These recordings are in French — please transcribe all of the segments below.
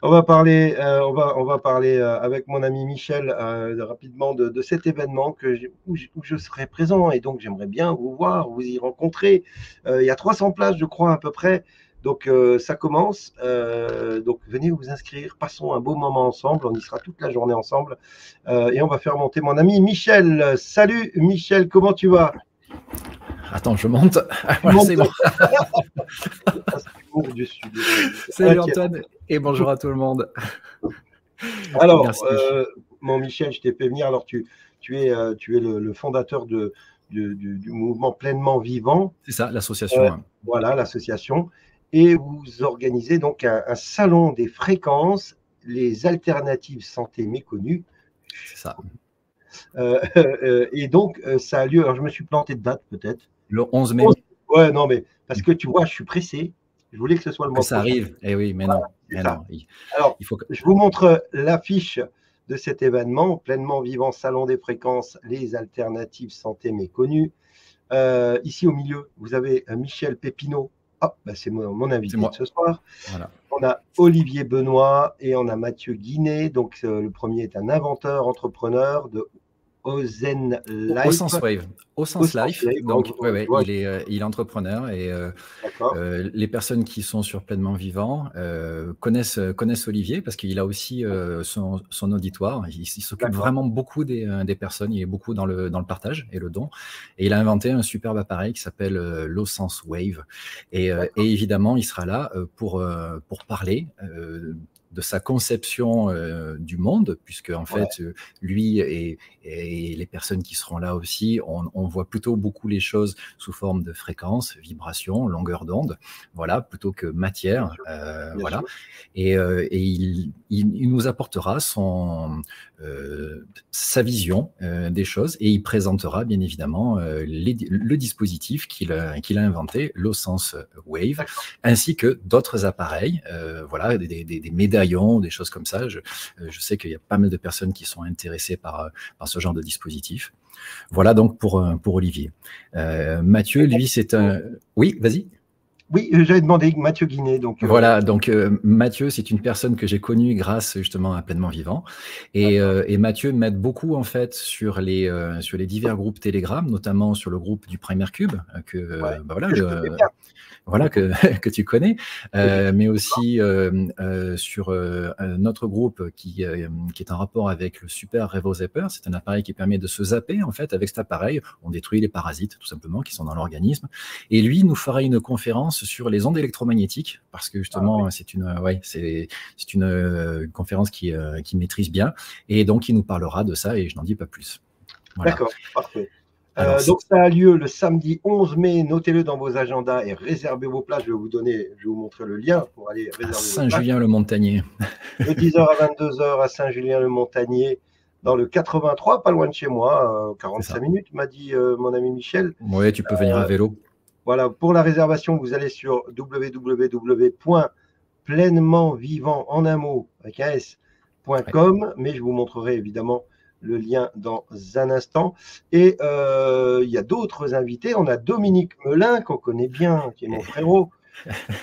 On va parler avec mon ami Michel rapidement de cet événement où je serai présent et donc j'aimerais bien vous voir, vous y rencontrer. Il y a 300 places, je crois, à peu près. Donc ça commence. Donc venez vous inscrire. Passons un beau moment ensemble. On y sera toute la journée ensemble et on va faire monter mon ami Michel. Salut Michel, comment tu vas? Attends, je monte. Tu Voilà, montes. c'est bon. Ah, c'est l'humour du Sud. Salut Ok. Antoine et bonjour à tout le monde. Alors, Merci. mon Michel, je t'ai fait venir. Alors, tu es le fondateur du mouvement Pleinement Vivant, C'est ça, euh, l'association, hein. voilà, l'association, et vous organisez donc un salon des fréquences, les alternatives santé méconnues. C'est ça. Et donc, ça a lieu. Alors, je me suis planté de date, peut-être. Le 11 mai, Ouais, non, mais parce que tu vois, je suis pressé. Je voulais que ce soit le que mois ça prochain. arrive. Eh oui, mais Voilà, non, c'est mais ça. non. Alors, Il faut que... je vous montre l'affiche de cet événement, Pleinement Vivant Salon des fréquences, les alternatives santé méconnues. Ici au milieu, vous avez Michel Pépineau. Ah, ben c'est mon C'est invité de moi. ce soir. Voilà. On a Olivier Benoît et on a Mathieu Guinet. Donc, le premier est un inventeur, entrepreneur de Ozen Au Life. sens wave, au Au sens sens life. live, Donc, ouais, tu ouais, vois, il est entrepreneur et d'accord. les personnes qui sont sur Pleinement Vivant connaissent Olivier parce qu'il a aussi son auditoire. Il s'occupe D'accord. vraiment beaucoup des personnes. Il est beaucoup dans le partage et le don. Et il a inventé un superbe appareil qui s'appelle l'O-Sense Wave. Et évidemment, il sera là pour parler de sa conception du monde, puisque en Ouais, fait, lui et les personnes qui seront là aussi, on voit plutôt beaucoup les choses sous forme de fréquences, vibrations, longueur d'onde, voilà, plutôt que bien matière, sûr, bien voilà. sûr. Et il nous apportera sa vision des choses et il présentera bien évidemment le dispositif qu'il a inventé, l'O-Sense Wave, D'accord. ainsi que d'autres appareils, voilà, des médaillons, des choses comme ça. Je sais qu'il y a pas mal de personnes qui sont intéressées par ce genre de dispositif. Voilà donc pour Olivier. Mathieu, lui, c'est un... Oui, vas-y. Oui, j'avais demandé Mathieu Guinet, donc Voilà, donc Mathieu, c'est une personne que j'ai connue grâce justement à Pleinement Vivant. d'accord. Et Mathieu m'aide beaucoup en fait sur les divers groupes Telegram, notamment sur le groupe du Premier Cube, Ouais, bah voilà, que je connais bien. voilà que tu connais, Que je- mais aussi sur un autre groupe qui est en rapport avec le Super Revo Zapper. C'est un appareil qui permet de se zapper en fait. Avec cet appareil, on détruit les parasites tout simplement qui sont dans l'organisme. Et lui nous fera une conférence sur les ondes électromagnétiques parce que Ah oui, justement c'est une conférence qui maîtrise bien et donc il nous parlera de ça et je n'en dis pas plus. Voilà. d'accord, parfait. Alors Donc ça a lieu le samedi 11 mai, notez-le dans vos agendas et réservez vos places. Je vais vous montrer le lien pour aller à réserver vos places. Saint-Julien-le-Montagnier. De 10 h à 22 h à Saint-Julien-le-Montagnier, dans le 83, pas loin de chez moi, C'est 45 ça. minutes, m'a dit mon ami Michel. Ouais, tu peux venir à vélo. Voilà, pour la réservation, vous allez sur www.pleinementvivant en un mot avec un Ouais. s.com, mais je vous montrerai évidemment le lien dans un instant. Et il y a d'autres invités. On a Dominique Melin, qu'on connaît bien, qui est mon frérot,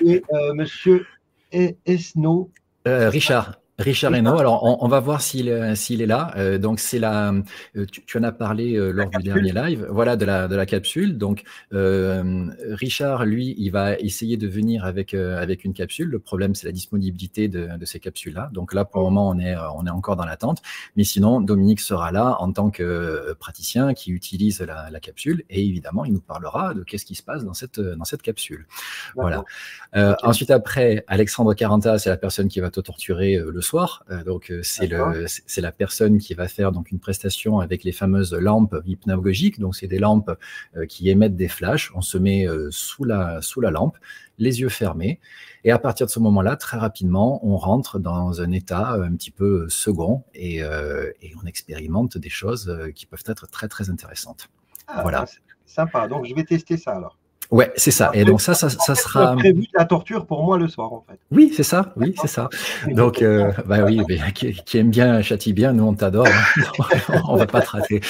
et Monsieur Esno, c'est ça, Richard Hainaut. Richard, Alors, on va voir s'il est là. Donc, tu en as parlé la lors du capsule. dernier live, voilà, de la capsule. Donc, Richard, lui, il va essayer de venir avec une capsule. Le problème, c'est la disponibilité de ces capsules-là. Donc là, pour le moment, on est encore dans l'attente. Mais sinon, Dominique sera là en tant que praticien qui utilise la capsule. Et évidemment, il nous parlera de qu'est-ce qui se passe dans cette capsule. Voilà. D'accord. Ok, Ensuite, après, Alexandre Caranta, c'est la personne qui va te torturer le soir. Donc, d'accord. c'est la personne qui va faire donc une prestation avec les fameuses lampes hypnagogiques. Donc, c'est des lampes qui émettent des flashs. On se met sous la lampe, les yeux fermés. Et à partir de ce moment-là, très rapidement, on rentre dans un état un petit peu second et on expérimente des choses qui peuvent être très, très intéressantes. Ah, Voilà. c'est sympa. Donc, je vais tester ça alors. Ouais, c'est ça. Et donc ça sera. Prévu de la torture pour moi le soir, en fait. Oui, c'est ça. Oui, c'est ça. Donc, bah oui, mais qui aime bien châtie bien, nous on t'adore. Hein. On va pas te rater.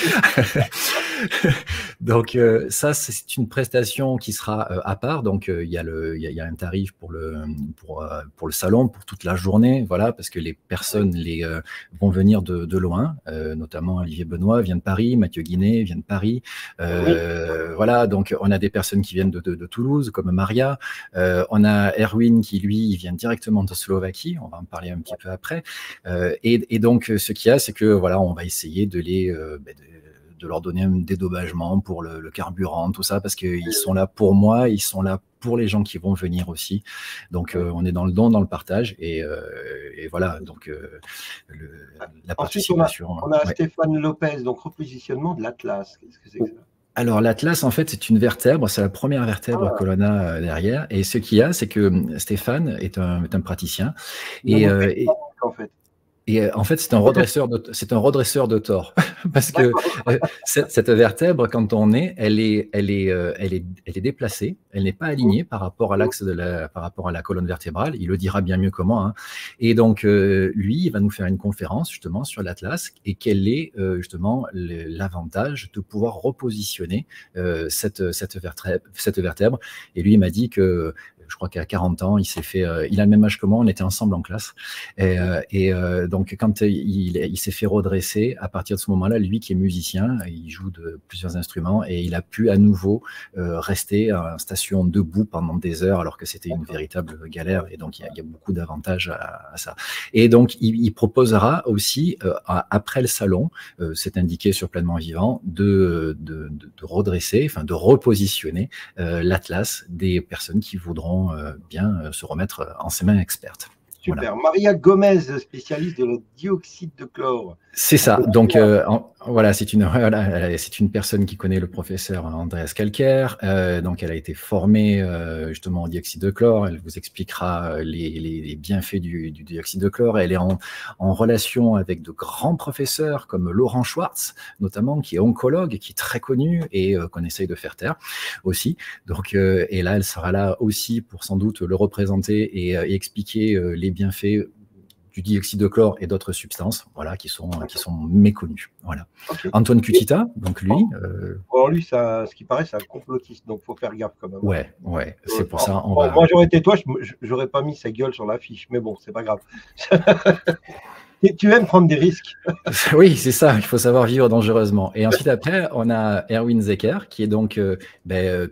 Donc ça, c'est une prestation qui sera à part. Donc il y a un tarif pour le salon pour toute la journée, voilà, parce que les personnes vont venir de loin, notamment Olivier Benoît vient de Paris, Mathieu Guinet vient de Paris, voilà. Donc on a des personnes qui viennent de Toulouse, comme Maria. On a Erwin qui lui vient directement de Slovaquie. On va en parler un petit peu après. Et donc ce qu'il y a, c'est que voilà, on va essayer de leur donner un dédommagement pour le carburant, tout ça, parce qu'ils sont là pour moi, ils sont là pour les gens qui vont venir aussi. Donc, on est dans le don, dans le partage, et voilà, donc la Ensuite, participation. on a Ouais. Stéphane Lopez, donc repositionnement de l'Atlas. Qu'est-ce que c'est que ça? Alors, l'Atlas, en fait, c'est une vertèbre, c'est la première vertèbre que l'on a derrière. Et ce qu'il y a, c'est que Stéphane est un praticien. En fait. Et en fait, c'est un redresseur de tort, parce que cette vertèbre, quand on elle est déplacée, elle n'est pas alignée par rapport à l'axe par rapport à la colonne vertébrale. Il le dira bien mieux que moi. Hein. Et donc, lui, il va nous faire une conférence justement sur l'Atlas et quel est justement l'avantage de pouvoir repositionner cette vertèbre. Et lui, il m'a dit que je crois qu'à 40 ans, il a le même âge que moi, on était ensemble en classe. Donc, quand il s'est fait redresser, à partir de ce moment-là, lui qui est musicien, il joue de plusieurs instruments et il a pu à nouveau rester en station debout pendant des heures, alors que c'était une véritable galère. Et donc, il y a beaucoup d'avantages à ça. Et donc, il proposera aussi, après le salon, c'est indiqué sur Pleinement Vivant, de redresser, enfin de repositionner l'Atlas des personnes qui voudront bien se remettre en ses mains expertes. Super. Voilà. Maria Gomez, spécialiste de le dioxyde de chlore. C'est ça. Donc voilà, c'est une personne qui connaît le professeur Andreas Kalker. Donc elle a été formée justement au dioxyde de chlore. Elle vous expliquera les bienfaits du dioxyde de chlore. Elle est en relation avec de grands professeurs comme Laurent Schwartz, notamment, qui est oncologue, qui est très connu et qu'on essaye de faire taire aussi. Donc et là, elle sera là aussi pour sans doute le représenter et expliquer les bienfaits du dioxyde de chlore et d'autres substances, voilà, qui sont méconnues. Voilà. Okay. Antoine Cutita, donc lui. Bon, lui, ce qui paraît, c'est un complotiste, donc il faut faire gaffe quand même. Ouais, c'est pour ça. Moi, j'aurais été toi, j'aurais pas mis sa gueule sur l'affiche, mais bon, c'est pas grave. Tu aimes prendre des risques. Oui, c'est ça, il faut savoir vivre dangereusement. Et ensuite, après, on a Erwin Zecker, qui est donc,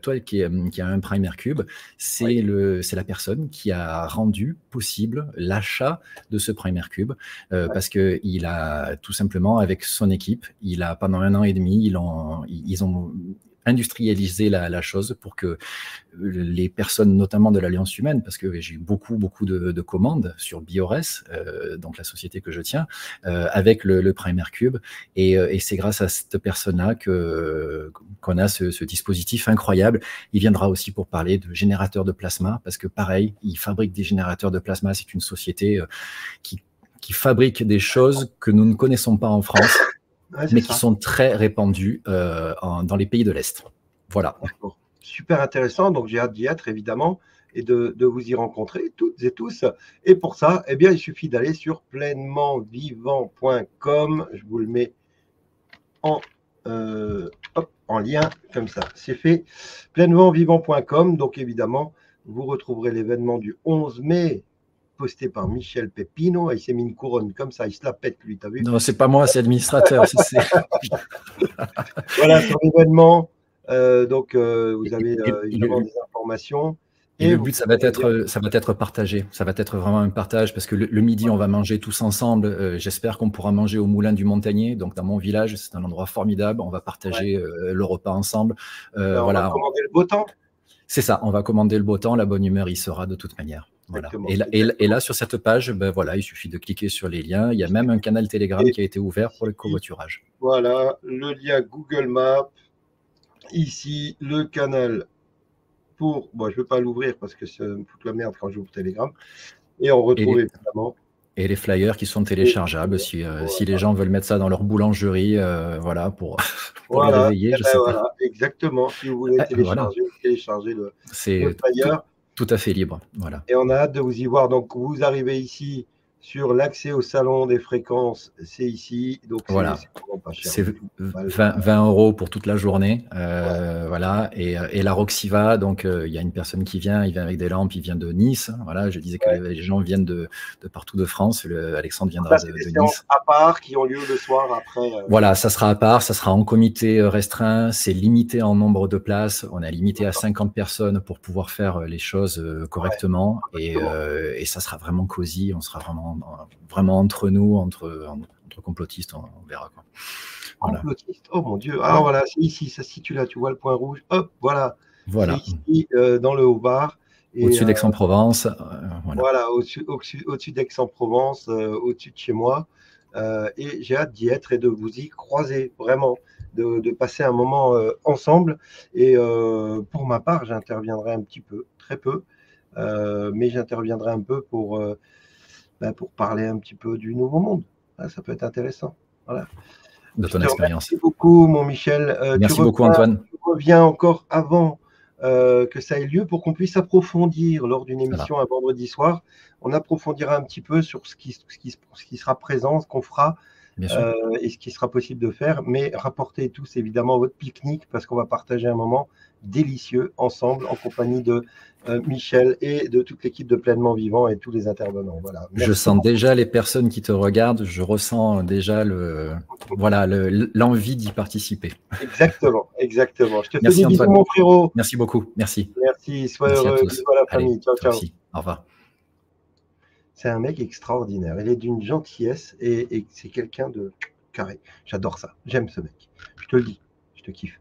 toi qui a un Primer Cube, c'est la personne qui a rendu possible l'achat de ce Primer Cube, parce qu'il a tout simplement, avec son équipe, pendant 1 an et demi, ils ont industrialiser la chose pour que les personnes, notamment de l'Alliance humaine, parce que j'ai eu beaucoup de commandes sur Biores, donc la société que je tiens, avec le Primer Cube, et c'est grâce à cette personne-là qu'on a ce dispositif incroyable. Il viendra aussi pour parler de générateurs de plasma, parce que pareil, il fabrique des générateurs de plasma. C'est une société qui fabrique des choses que nous ne connaissons pas en France. Mais qui sont très répandus dans les pays de l'Est. Voilà. Super intéressant, donc j'ai hâte d'y être évidemment et de vous y rencontrer toutes et tous. Et pour ça, eh bien, il suffit d'aller sur pleinementvivant.com. Je vous le mets en lien comme ça. C'est fait. Pleinementvivant.com. Donc évidemment, vous retrouverez l'événement du 11 mai. Posté par Michel Pepino, il s'est mis une couronne comme ça, il se la pète lui, t'as vu? Non, c'est pas moi, c'est l'administrateur. Voilà, sur l'événement, donc vous avez évidemment des informations. Et le but, ça va être partagé. Ça va être vraiment un partage, parce que le midi, on va manger tous ensemble. J'espère qu'on pourra manger au Moulin du Montagnier, donc dans mon village. C'est un endroit formidable. On va partager le repas ensemble. On va commander le beau temps. C'est ça, on va commander le beau temps. La bonne humeur y sera de toute manière. Voilà. Et là, sur cette page, voilà, il suffit de cliquer sur les liens. Il y a même un canal Telegram qui a été ouvert pour le covoiturage. Voilà, le lien Google Maps. Ici, le canal pour... Bon, je ne veux pas l'ouvrir parce que ça me fout la merde quand j'ouvre Telegram. Et on retrouve évidemment Et les flyers qui sont téléchargeables si les gens veulent mettre ça dans leur boulangerie, voilà, pour, pour les Voilà, réveiller, eh je ben sais pas. voilà, exactement. Si vous voulez Voilà, télécharger le c'est flyer. tout à fait libre. Voilà. Et on a hâte de vous y voir. Donc, vous arrivez ici sur l'accès au salon des fréquences, c'est ici. Donc, c'est Voilà. vraiment pas cher C'est du tout. 20 € pour toute la journée. Ouais, Voilà. Et la Roxiva, donc il y a une personne qui vient, il vient avec des lampes, il vient de Nice. Voilà, je disais que ouais. les gens viennent de partout de France. Alexandre Ça, viendra c'est des de séances Nice. à part qui ont lieu le soir après. Voilà, ça sera à part, ça sera en comité restreint, c'est limité en nombre de places, on a limité à 50 personnes pour pouvoir faire les choses Ouais, correctement exactement. et ça sera vraiment cosy, on sera vraiment entre nous, entre complotistes, on verra quoi. Voilà. Complotiste. Oh mon Dieu. Alors voilà, c'est ici, ça se situe là, tu vois le point rouge. Hop, voilà. C'est Voilà. ici, dans le Haut-Var. Et Au-dessus d'Aix-en-Provence, voilà. voilà, au-dessus d'Aix-en-Provence, au-dessus de chez moi. Et j'ai hâte d'y être et de vous y croiser, vraiment, de passer un moment ensemble. Et pour ma part, j'interviendrai un petit peu, très peu, mais j'interviendrai un peu pour parler un petit peu du Nouveau Monde. Ah, ça peut être intéressant. Voilà. De Je ton te expérience. remercie beaucoup, mon Michel. Merci beaucoup Antoine, Tu reviens encore avant que ça ait lieu pour qu'on puisse approfondir lors d'une ça va, émission un vendredi soir. On approfondira un petit peu sur ce qui sera présent, ce qu'on fera bien sûr. et ce qui sera possible de faire. Mais rapportez tous évidemment votre pique-nique parce qu'on va partager un moment délicieux ensemble en compagnie de Michel et de toute l'équipe de Pleinement Vivant et tous les intervenants. Voilà. Je Merci sens beaucoup. déjà les personnes qui te regardent, je ressens déjà voilà, l'envie d'y participer. Exactement, exactement. Je te fais Merci des bisous, Antoine, mon frérot. merci beaucoup, merci. Merci, sois Merci à heureux. tous. Bisous à la Allez, famille. Ciao, toi ciao. aussi. Au revoir. C'est un mec extraordinaire. Il est d'une gentillesse et c'est quelqu'un de carré. J'adore ça. J'aime ce mec. Je te le dis. Je te kiffe.